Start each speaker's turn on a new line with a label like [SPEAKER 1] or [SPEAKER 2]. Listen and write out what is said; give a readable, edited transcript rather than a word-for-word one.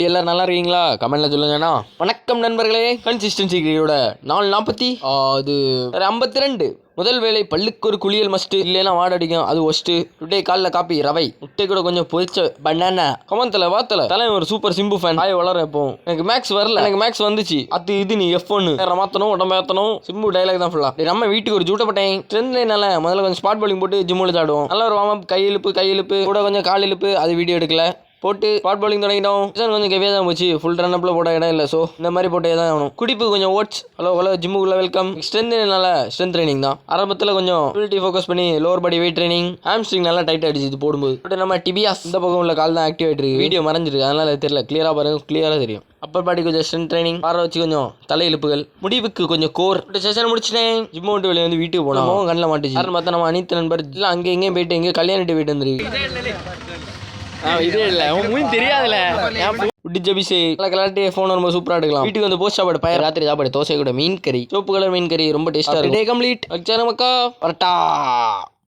[SPEAKER 1] எப்படி எல்லாரும் நல்லா இருக்கீங்களா? கமெண்ட்ல சொல்லுங்கண்ணா. வணக்கம் நண்பர்களே. கன்சிஸ்டன்சி கிரியோட 440 அது 52. முதல் வேலை பல்லுக்கு ஒரு குளியல் மஸ்ட், இல்லைன்னா வாட அடிக்கும், அது ஒஸ்ட். டுடே காலைல காப்பி ரவை முட்டை கூட கொஞ்சம் பொரிச்ச பனானா. கமந்தல வாத்தல தலைவன் ஒரு சூப்பர் சிம்பு ஃபேன். ஆய வளர எப்போ எனக்கு மேக்ஸ் வரல, எனக்கு மேக்ஸ் வந்துச்சு. அது இது நீ F1 மாத்தணும், உடம்பு ஏத்தணும். சிம்பு டைலாக் தான் ஃபுல்லா. நம்ம வீட்டுக்கு ஒரு ஜூட்டப்பட்டேன் ஸ்ட்ரென்த்னால முதல்ல கொஞ்சம் ஸ்பாட் பாலிங் போட்டு ஜிம்முல ஆடுவோம். நல்ல ஒரு வார்ம் அப், கையிழுப்பு கூட கொஞ்சம் கால் இழுப்பு. அது வீடியோ எடுக்கல, போட்டு ஸ்பாட் பாலிங் தொடங்கிட்டோம். கொஞ்சம் கெவியாக தான் போச்சு. ஃபுல் ரன் அப்ல போட இடம் இல்லை. ஸோ இந்த மாதிரி போட்டே தான் ஆகணும். குடிப்பு கொஞ்சம் ஓட்ஸ். ஹலோ ஜிம்முக்குள்ள வெல்கம். ஸ்ட்ரென்த் ட்ரைனிங் தான். ஆரம்பத்தில் கொஞ்சம் ஃபுல்ட்டி ஃபோக்கஸ் பண்ணி lower body weight training. Hamstring நல்லா டைட் அடிச்சு இது போடும்போது. பட் நம்ம டிபியாஸ் இந்த பக்கம் உள்ள கால் தான் ஆக்டிவேட் இருக்கு. வீடியோ மறைஞ்சிருக்கு, அதனால தெரியல. கிளியரா பாருங்க, கிளியரா தெரியும். அப்பர் பாடி கொஞ்சம் ஸ்ட்ரென்த் ட்ரைனிங், பார வச்சு கொஞ்சம் தலை இழுப்புகள், முடிவுக்கு கொஞ்சம் கோர். செஷன் முடிச்சிட்டேன். ஜிம் விட்டு வெளியே வந்து வீட்டுக்கு போனோம். கண்ணில் மாட்டுச்சு. யாரும் பார்த்தா நம்ம அனித் நண்பர் இல்லை, அங்கே எங்கேயும் போயிட்டு எங்கேயும் கல்யாணிட்டு போயிட்டு வந்துருக்கு. இதே இல்லை உன் தெரியாதுல கலாட்டி ஃபோன் ரொம்ப சூப்பரா எடுக்கலாம். வீட்டுக்கு வந்து போஸ்ட் சாப்பாடு பயிர் ராத்திரி சாப்பாடு தோசை கூட மீன் கறி, சோப்பு கலர் மீன் கறி ரொம்ப டேஸ்டா இருக்கும். Day complete. மக்கா வரட்டா.